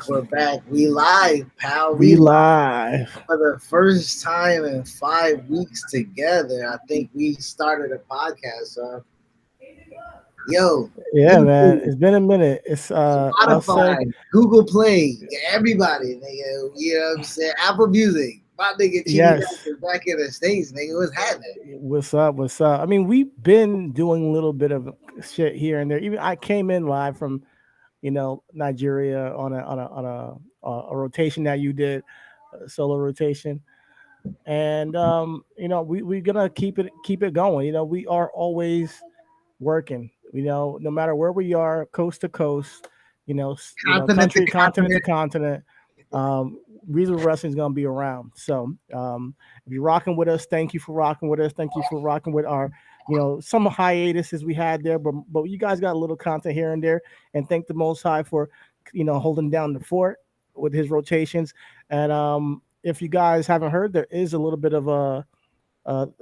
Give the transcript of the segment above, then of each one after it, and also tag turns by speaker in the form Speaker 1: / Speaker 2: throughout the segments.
Speaker 1: We're back. We live, pal.
Speaker 2: We
Speaker 1: We live
Speaker 2: live.
Speaker 1: for the first time in 5 weeks together. I think we started a podcast. So, yo,
Speaker 2: Yeah, man.
Speaker 1: YouTube,
Speaker 2: It's been a minute. I'll say
Speaker 1: Spotify, Google Play, everybody, nigga. You know what I'm saying? Apple Music. My nigga TD
Speaker 2: yes.
Speaker 1: is back in the States, nigga. What's happening?
Speaker 2: What's up? What's up? I mean, we've been doing a little bit of shit here and there. Even I came in live from, Nigeria on a rotation that you did, a solo rotation. And we're gonna keep it going. We are always working. No matter where we are, coast to coast,
Speaker 1: Continent to
Speaker 2: country, continent to
Speaker 1: continent.
Speaker 2: continent. Reasonable Wrestling is gonna be around. So if you're rocking with us, thank you for rocking with us. Thank you for rocking with our, some hiatuses we had there, but you guys got a little content here and there. And thank the Most High for, holding down the fort with his rotations. And if you guys haven't heard, there is a little bit of a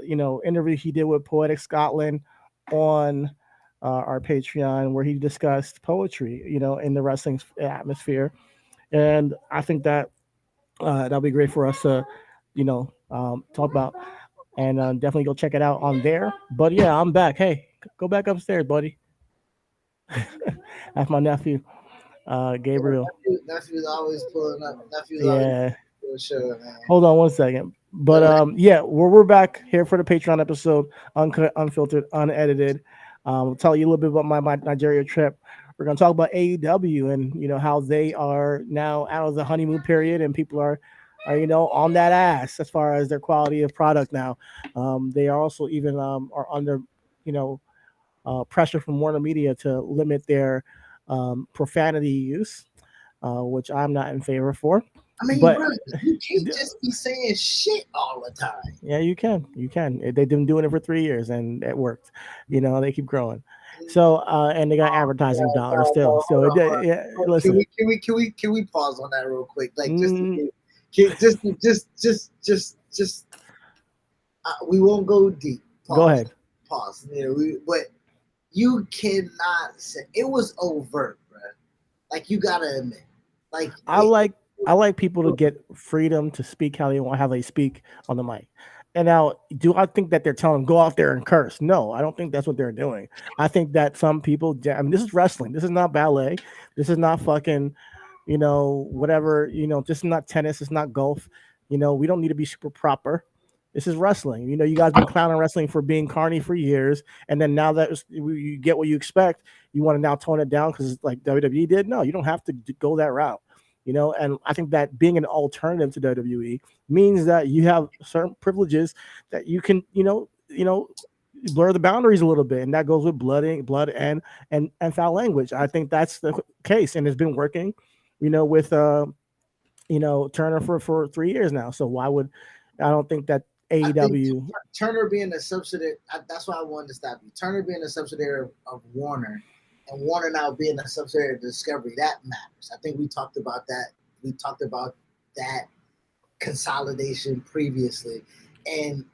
Speaker 2: interview he did with Poetic Scotland on our Patreon where he discussed poetry, in the wrestling atmosphere. And I think that that'll be great for us to, talk about. And definitely go check it out on there. But yeah, I'm back. Hey, go back upstairs, buddy. That's my nephew, Gabriel.
Speaker 1: Nephew's always pulling up. Nephew's always
Speaker 2: Yeah.
Speaker 1: for sure, man.
Speaker 2: Hold on one second. But
Speaker 1: But
Speaker 2: yeah, we're back here for the Patreon episode, uncut, unfiltered, unedited. We'll tell you a little bit about my Nigeria trip. We're gonna talk about AEW and how they are now out of the honeymoon period and people are on that ass as far as their quality of product now. They are also even are under you know pressure from Warner Media to limit their profanity use, which I'm not in favor for.
Speaker 1: I mean,
Speaker 2: But
Speaker 1: bro, you can't just be saying shit all the time.
Speaker 2: yeah, you can. You can. They've been doing it for 3 years and it worked. They keep growing. So, and they got advertising dollars still. So,
Speaker 1: Hold on, hold on.
Speaker 2: yeah,
Speaker 1: Can
Speaker 2: listen.
Speaker 1: we pause on that real quick? Like, just to
Speaker 2: Mm,
Speaker 1: just we won't go deep.
Speaker 2: go
Speaker 1: Pause,
Speaker 2: ahead.
Speaker 1: pause. But you cannot say it was overt, bro. Like, you gotta admit, like
Speaker 2: I like I like people to get freedom to speak how they want, how they speak on the mic. And now, do I think that they're telling them go out there and curse? No, I don't think that's what they're doing. I think that some people, I mean, this is wrestling. This is not ballet. This is not fucking, whatever. This is not tennis. It's not golf. We don't need to be super proper. This is wrestling. You guys been clowning wrestling for being carny for years, and then now that you get what you expect, you want to now tone it down because like WWE did. No, you don't have to go that route. And I think that being an alternative to WWE means that you have certain privileges that you can, blur the boundaries a little bit, and that goes with blood and foul language. I think that's the case, and it's been working, with Turner for 3 years now. So why would I don't think that
Speaker 1: I think
Speaker 2: AEW.
Speaker 1: Turner being a subsidiary. That's why I wanted to stop you. Turner being a subsidiary of Warner, and Warner now being a subsidiary of Discovery, that matters. I think we talked about that. We talked about that consolidation previously, and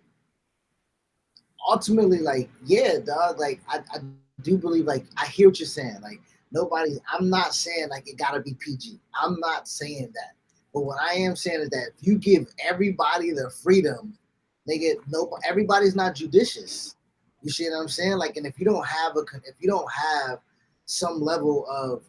Speaker 1: ultimately, like, yeah, dog. Like, I do believe, like, I hear what you're saying. Like, nobody. I'm not saying like it gotta be PG. I'm not saying that. But what I am saying is that if you give everybody the freedom, they get no. Everybody's not judicious. You see what I'm saying? Like, and if you don't have some level of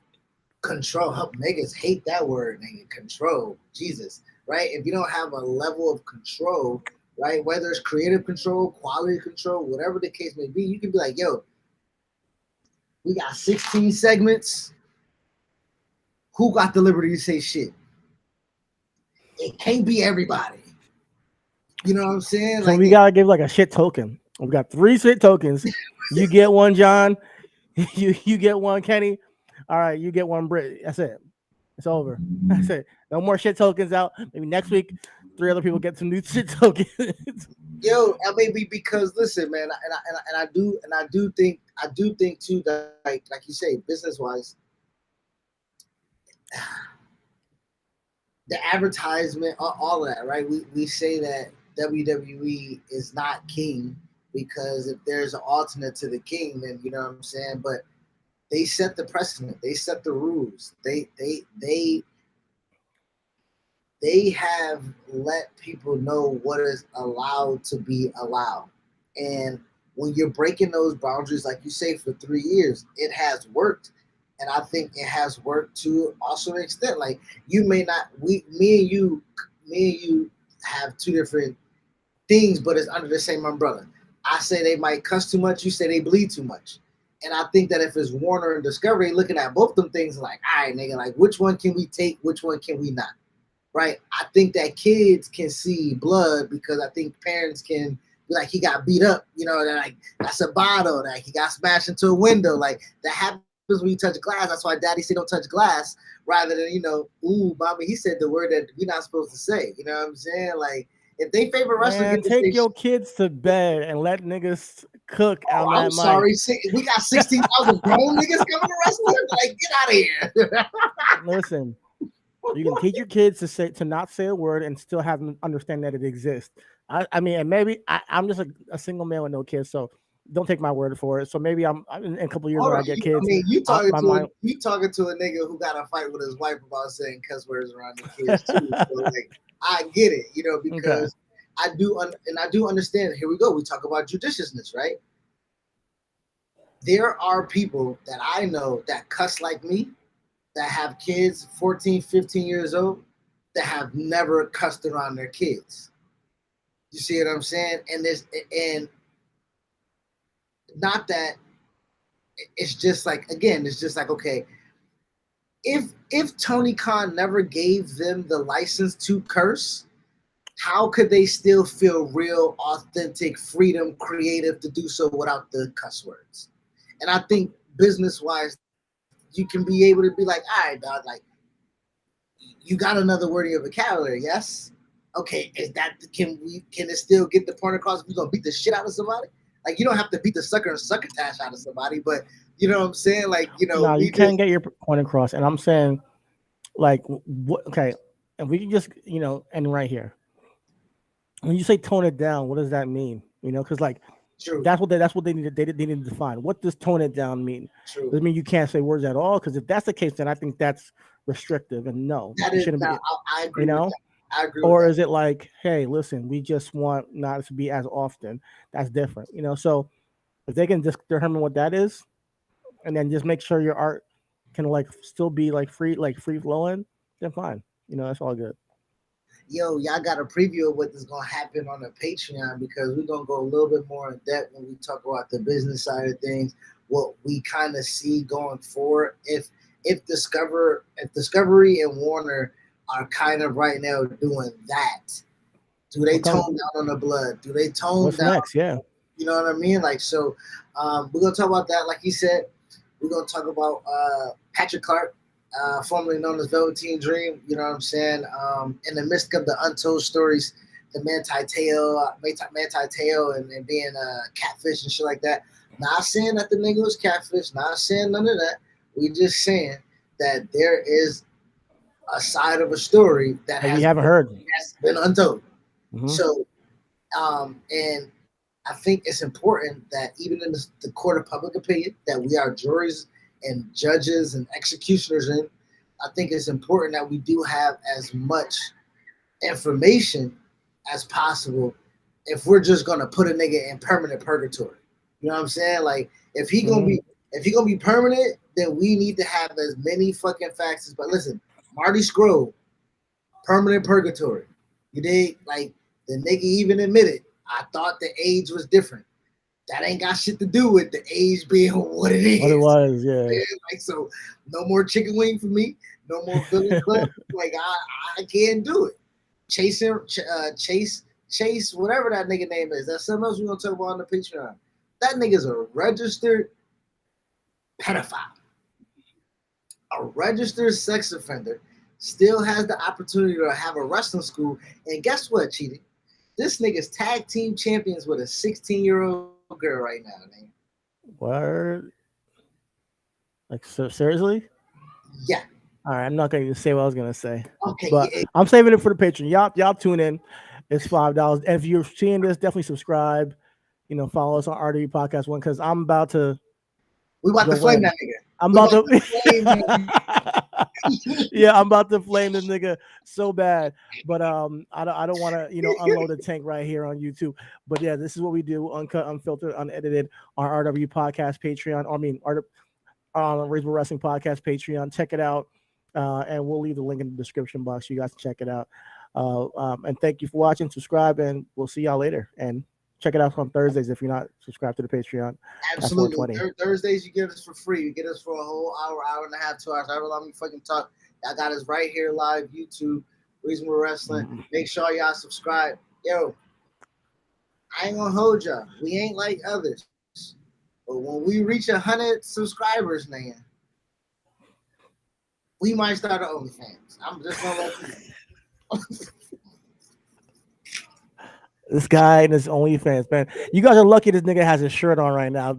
Speaker 1: control, help niggas hate that word, nigga. Control, Jesus, right? If you don't have a level of control, right, whether it's creative control, quality control, whatever the case may be, you can be like, yo, we got 16 segments. Who got the liberty to say shit? It can't be everybody. You know what I'm saying?
Speaker 2: So
Speaker 1: Like,
Speaker 2: we gotta give like a shit token. We got 3 shit tokens. You get one, John. You get one, Kenny. All right, you get one, Brit. That's it. It's over. That's it. No more shit tokens out. Maybe next week, 3 other people get some new shit tokens.
Speaker 1: yo, I mean, because listen, man, and I do think too that, like you say, business wise, the advertisement, all of that, right? We say that WWE is not king because if there's an alternate to the king, then you know what I'm saying. But they set the precedent. They set the rules. They they have let people know what is allowed to be allowed. And when you're breaking those boundaries, like you say, for 3 years, it has worked. And I think it has worked to also an extent. Like you may not, me and you have two different things, but it's under the same umbrella. I say they might cuss too much. You say they bleed too much. And I think that if it's Warner and Discovery looking at both them things like, all right, nigga, like which one can we take? Which one can we not? Right? I think that kids can see blood because I think parents can be like, he got beat up, you know, that like that's a bottle, that he got smashed into a window. Like that happens when you touch glass. That's why daddy said don't touch glass rather than, you know, ooh, mommy, he said the word that we're not supposed to say. You know what I'm saying? Like if they favorite wrestler
Speaker 2: Man,
Speaker 1: get to
Speaker 2: take
Speaker 1: say,
Speaker 2: your kids to bed and let niggas cook
Speaker 1: oh,
Speaker 2: on
Speaker 1: I'm
Speaker 2: that mic.
Speaker 1: sorry, we got 16,000 grown niggas coming to wrestling. Like get out of here.
Speaker 2: Listen, you can teach your kids to not say a word and still have them understand that it exists. I mean, and maybe I'm just a single man with no kids, so don't take my word for it. So maybe in a couple of years
Speaker 1: Hold
Speaker 2: when I
Speaker 1: on,
Speaker 2: get
Speaker 1: I
Speaker 2: kids,
Speaker 1: mean,
Speaker 2: my mind.
Speaker 1: you talking to a nigga who got a fight with his wife about saying cuss words around the kids too. So like, I get it, you know,
Speaker 2: Okay.
Speaker 1: because I do understand. Here we go. We talk about judiciousness, right? There are people that I know that cuss like me, that have kids 14, 15 years old, that have never cussed around their kids. You see what I'm saying? And not that it's just like, again, it's just like, okay, if Tony Khan never gave them the license to curse, how could they still feel real, authentic, freedom, creative to do so without the cuss words? And I think business wise, you can be able to be like, all right, dog, like you got another word in your vocabulary, yes? Okay, is that can it still get the point across if you're gonna beat the shit out of somebody? Like you don't have to beat the sucker and succotash out of somebody, but you know what I'm saying? Like, you know,
Speaker 2: No,
Speaker 1: we
Speaker 2: you can't
Speaker 1: just
Speaker 2: get your point across, and I'm saying like what? Okay, and we can just end right here. When you say tone it down, what does that mean? Because like
Speaker 1: true,
Speaker 2: that's what they need to define. What does tone it down mean?
Speaker 1: true.
Speaker 2: Does it mean you can't say words at all? Because if that's the case, then I think that's restrictive, and no,
Speaker 1: That
Speaker 2: you
Speaker 1: is
Speaker 2: shouldn't
Speaker 1: now
Speaker 2: be.
Speaker 1: I
Speaker 2: You
Speaker 1: agree with
Speaker 2: know,
Speaker 1: that. I agree with
Speaker 2: or
Speaker 1: that.
Speaker 2: is it like, hey, listen, we just want not to be as often? That's different. So if they can just determine what that is, and then just make sure your art can like still be like free flowing, then fine. That's all good.
Speaker 1: Yo, y'all got a preview of what is gonna happen on the Patreon because we're gonna go a little bit more in depth when we talk about the business side of things, what we kind of see going forward. If Discovery and Warner are kind of right now doing that, do they
Speaker 2: What comes?
Speaker 1: tone down on the blood? Do they tone
Speaker 2: What's
Speaker 1: down?
Speaker 2: next? Yeah.
Speaker 1: You know what I mean? Like so, we're gonna talk about that. Like you said, we're gonna talk about Patrick Clark, formerly known as Velveteen Dream. You know what I'm saying? In the midst of the untold stories, the Manti Te'o, and being catfish and shit like that. Not saying that the nigga was catfish. Not saying none of that. We just saying that there is a side of a story that
Speaker 2: That we haven't heard.
Speaker 1: has been untold.
Speaker 2: Mm-hmm.
Speaker 1: So, and I think it's important that even in the court of public opinion, that we are juries and judges and executioners in. I think it's important that we do have as much information as possible if we're just gonna put a nigga in permanent purgatory. You know what I'm saying? Like
Speaker 2: Mm-hmm.
Speaker 1: if he gonna be permanent, then we need to have as many fucking facts as. But listen, Marty Scurll, permanent purgatory. You dig? Like the nigga even admitted, I thought the age was different. That ain't got shit to do with the age being what it
Speaker 2: What it
Speaker 1: is.
Speaker 2: was, yeah.
Speaker 1: Like so, no more chicken wing for me. No more Philly club. Like I can't do it. Chase, whatever that nigga name is. That's something else we're gonna talk about on the Patreon. That nigga's a registered pedophile, a registered sex offender. Still has the opportunity to have a wrestling school. And guess what, cheating? This nigga's tag team champions with a 16-year-old girl right now, man.
Speaker 2: Word. Like, so seriously?
Speaker 1: Yeah.
Speaker 2: All right, I'm not going to say what I was going to say,
Speaker 1: Okay.
Speaker 2: but
Speaker 1: Yeah.
Speaker 2: I'm saving it for the Patreon. Y'all tune in. It's $5, and if you're seeing this, definitely subscribe. Follow us on RDB Podcast One because I'm about to.
Speaker 1: We about to
Speaker 2: go
Speaker 1: flame
Speaker 2: in.
Speaker 1: that nigga.
Speaker 2: I'm
Speaker 1: We
Speaker 2: about
Speaker 1: about to flame that
Speaker 2: to. Yeah, I'm about to flame this nigga so bad, but I don't want to unload the tank right here on YouTube. But yeah, this is what we do: uncut, unfiltered, unedited on RW Podcast Patreon. I mean, Reasonable Wrestling Podcast Patreon. Check it out, and we'll leave the link in the description box. You guys can check it out. And thank you for watching. Subscribe, and we'll see y'all later. And check it out on Thursdays if you're not subscribed to the Patreon.
Speaker 1: Absolutely. Thursdays you get us for free. You get us for a whole hour and a half, 2 hours, however long we fucking talk. I got us right here live, YouTube, Reasonable Wrestling.
Speaker 2: Mm-hmm.
Speaker 1: Make sure y'all subscribe. Yo, I ain't gonna hold y'all. We ain't like others. But when we reach 100 subscribers, man, we might start an OnlyFans. I'm just gonna let you know.
Speaker 2: This guy and his OnlyFans, man. You guys are lucky this nigga has his shirt on right now.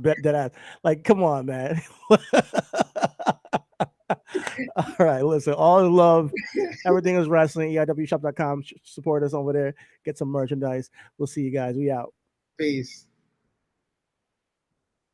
Speaker 2: Like, come on, man. All right, listen, all the love. Everything is wrestling. EIWshop.com. Support us over there. Get some merchandise. We'll see you guys. We out.
Speaker 1: Peace.